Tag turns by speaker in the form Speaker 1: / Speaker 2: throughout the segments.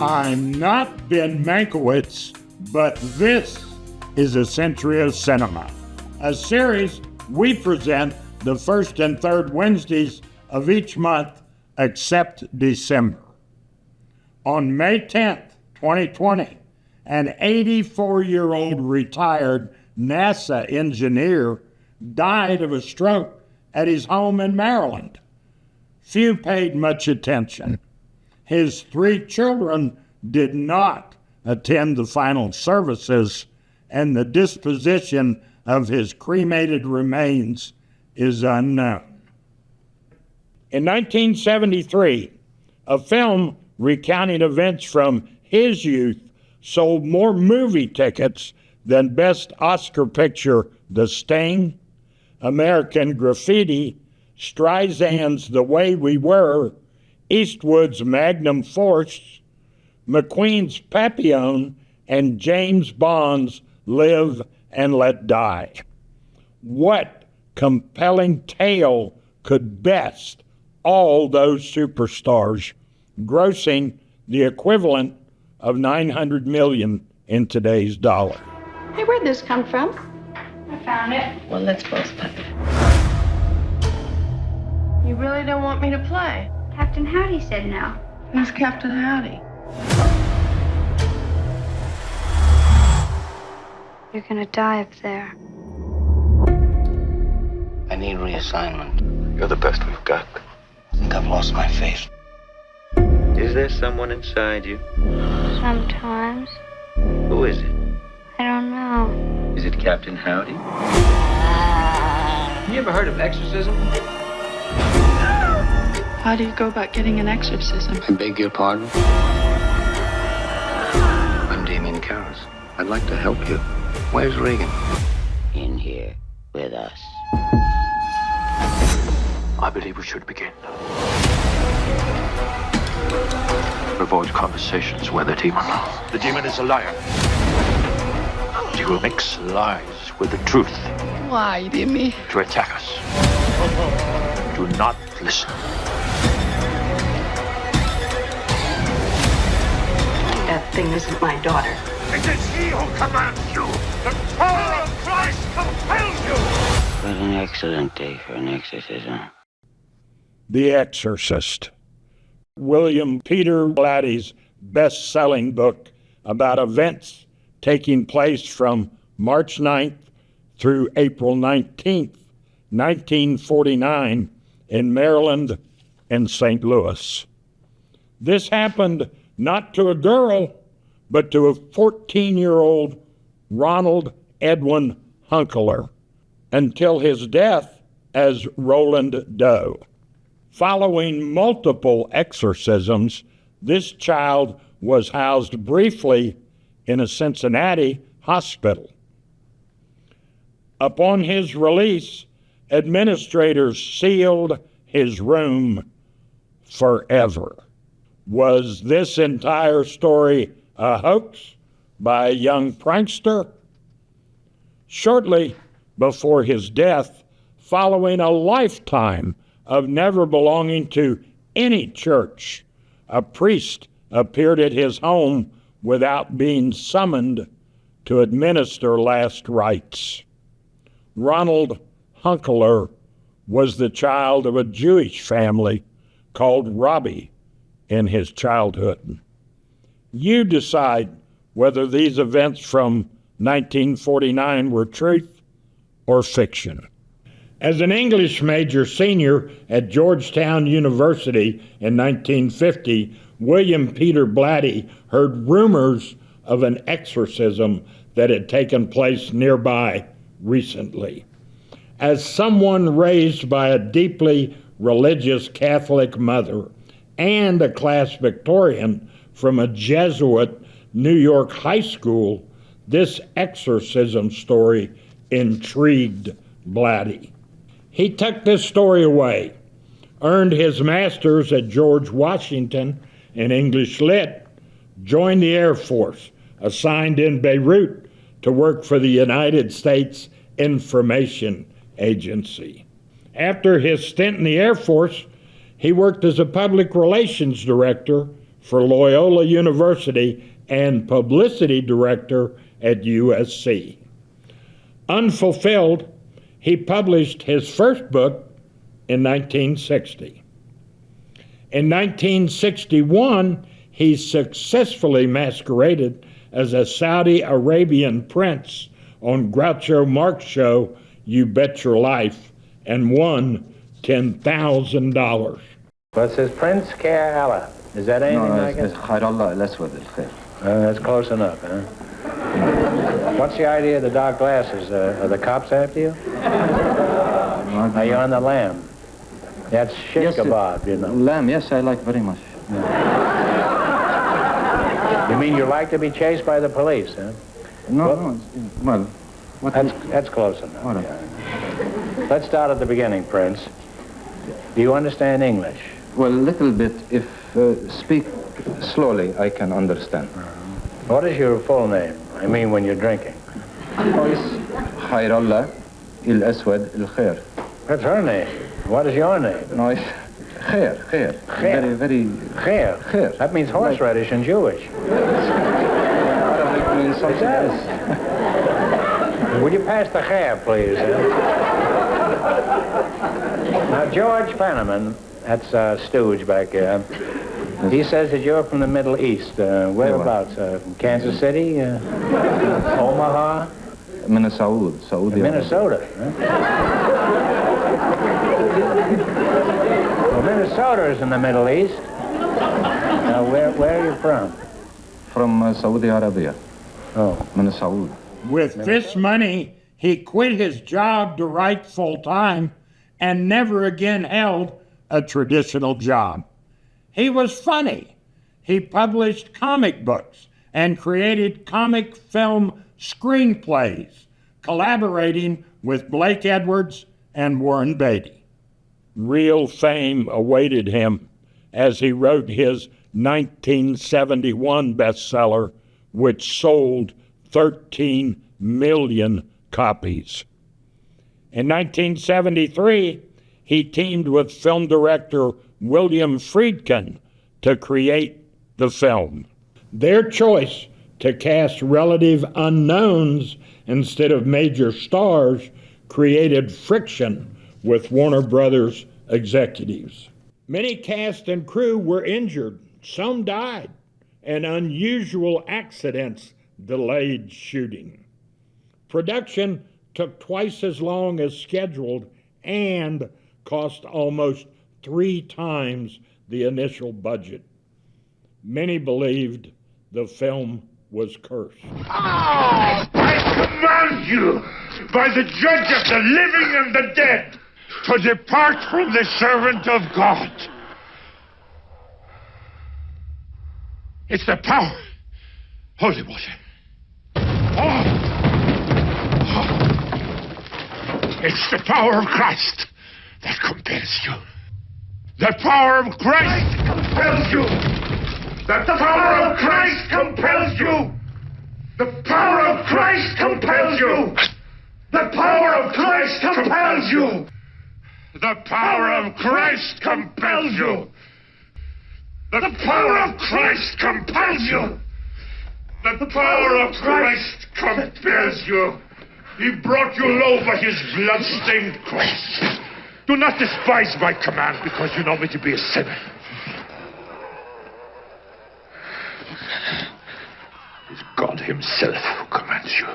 Speaker 1: I'm not Ben Mankiewicz, but this is A Century of Cinema, a series we present the first and third Wednesdays of each month except December. On May 10th, 2020, an 84-year-old retired NASA engineer died of a stroke at his home in Maryland. Few paid much attention. His 3 children did not attend the final services, and the disposition of his cremated remains is unknown. In 1973, a film recounting events from his youth sold more movie tickets than Best Oscar Picture The Sting, American Graffiti, Streisand's The Way We Were, Eastwood's Magnum Force, McQueen's Papillon, and James Bond's Live and Let Die. What compelling tale could best all those superstars, grossing the equivalent of $900 million in today's dollar?
Speaker 2: Hey, where'd this come from?
Speaker 3: I found it.
Speaker 2: Well, let's both play.
Speaker 3: You really don't want me to play?
Speaker 4: Captain Howdy said no.
Speaker 3: Who's Captain Howdy?
Speaker 4: You're gonna die up there.
Speaker 5: I need reassignment.
Speaker 6: You're the best we've got.
Speaker 5: I think I've lost my faith.
Speaker 6: Is there someone inside you?
Speaker 4: Sometimes.
Speaker 6: Who is it?
Speaker 4: I don't know.
Speaker 6: Is it Captain Howdy? You ever heard of exorcism?
Speaker 3: How do you go about getting an exorcism?
Speaker 5: I beg your pardon? I'm Damien Karras. I'd like to help you. Where's Reagan?
Speaker 7: In here with us.
Speaker 6: I believe we should begin. Avoid conversations with the demon. The demon is a liar. He will mix lies with the truth
Speaker 3: Why, Dimmy?
Speaker 6: to attack us. Do not listen.
Speaker 2: That thing isn't my daughter.
Speaker 6: It is he who commands you. The power of Christ compels you.
Speaker 7: What an excellent day for an exorcism.
Speaker 1: The Exorcist, William Peter Blatty's best-selling book about events taking place from March 9th through April 19th, 1949 in Maryland and St. Louis. This happened not to a girl, but to a 14-year-old Ronald Edwin Hunkeler, until his death as Roland Doe. Following multiple exorcisms, this child was housed briefly in a Cincinnati hospital. Upon his release, administrators sealed his room forever. Was this entire story a hoax by a young prankster? Shortly before his death, following a lifetime of never belonging to any church, a priest appeared at his home without being summoned to administer last rites. Ronald Hunkeler was the child of a Jewish family called Robbie in his childhood. You decide whether these events from 1949 were truth or fiction. As an English major senior at Georgetown University in 1950, William Peter Blatty heard rumors of an exorcism that had taken place nearby recently. As someone raised by a deeply religious Catholic mother and a class Victorian from a Jesuit New York high school, this exorcism story intrigued Blatty. He tucked this story away, earned his master's at George Washington in English Lit, joined the Air Force, assigned in Beirut to work for the United States Information Agency. After his stint in the Air Force, he worked as a public relations director for Loyola University and publicity director at USC. Unfulfilled, he published his first book in 1960. In 1961, he successfully masqueraded as a Saudi Arabian prince on Groucho Marx show You Bet Your Life and won $10,000.
Speaker 8: But it says Prince Care Allah. Is that anything like it?
Speaker 5: Khairallah al-Aswad al-Khair.
Speaker 8: That's close enough, huh? What's the idea of the dark glasses? Are the cops after you? Are you on the lamb? That's shish kebab, you know.
Speaker 5: Lamb, yes, I like very much.
Speaker 8: You mean you like to be chased by the police, huh?
Speaker 5: No, well, what
Speaker 8: That's close enough.
Speaker 5: All right.
Speaker 8: Yeah. Let's start at the beginning, Prince. Do you understand English?
Speaker 5: Well, a little bit. If speak slowly, I can understand.
Speaker 8: What is your full name? I mean, when you're drinking.
Speaker 5: Khairallah al-Aswad al-Khair.
Speaker 8: That's her name. What is your name?
Speaker 5: No, it's Khair. Very, very...
Speaker 8: Khair.
Speaker 5: Khair.
Speaker 8: That means horseradish in Jewish.
Speaker 5: Arabic means
Speaker 8: It
Speaker 5: something
Speaker 8: does.
Speaker 5: else.
Speaker 8: Would you pass the khair, please? Now, George Fenneman, that's Stooge back there. He says that you're from the Middle East. Whereabouts? Kansas City? Omaha?
Speaker 5: Minnesota. Saudi
Speaker 8: Minnesota. Huh? Well, Minnesota is in the Middle East. Now, where are you from?
Speaker 5: From Saudi Arabia.
Speaker 8: Oh.
Speaker 5: Minnesota.
Speaker 1: With this money, he quit his job to write full-time and never again held a traditional job. He was funny. He published comic books and created comic film screenplays, collaborating with Blake Edwards and Warren Beatty. Real fame awaited him as he wrote his 1971 bestseller, which sold 13 million copies. In 1973, he teamed with film director William Friedkin to create the film. Their choice to cast relative unknowns instead of major stars created friction with Warner Brothers executives. Many cast and crew were injured, some died, and unusual accidents delayed shooting. Production took twice as long as scheduled and cost almost 3 times the initial budget. Many believed the film was cursed.
Speaker 9: I command you, by the judge of the living and the dead, to depart from the servant of God. It's the power. Holy water. It's the power of Christ that compels you. The power of Christ compels you. The power of Christ compels you. The power of Christ compels you. The power of Christ compels you. The power of Christ compels you. The power of Christ compels you. The power of Christ compels you. He brought you low by his blood-stained cross. Do not despise my command because you know me to be a sinner. It's God himself who commands you.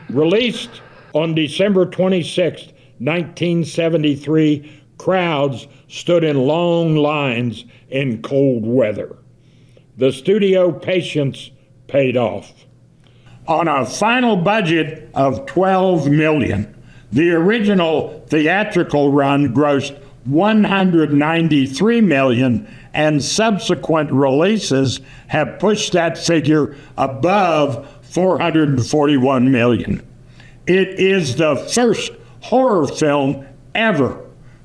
Speaker 1: Released on December 26, 1973, crowds stood in long lines in cold weather. The studio patience paid off. On a final budget of $12 million, the original theatrical run grossed $193 million, and subsequent releases have pushed that figure above $441 million. It is the first horror film ever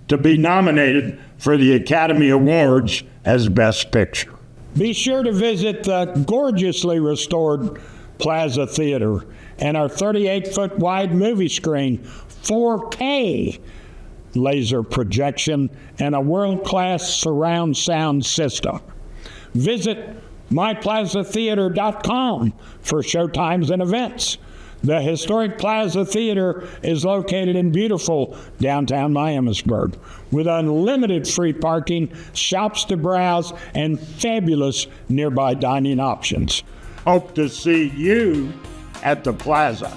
Speaker 1: to be nominated for the Academy Awards as Best Picture. Be sure to visit the gorgeously restored Plaza Theater and our 38-foot wide movie screen, 4K laser projection, and a world-class surround sound system. Visit myplazatheater.com for showtimes and events. The historic Plaza Theater is located in beautiful downtown Miamisburg with unlimited free parking, shops to browse, and fabulous nearby dining options. Hope to see you at the Plaza.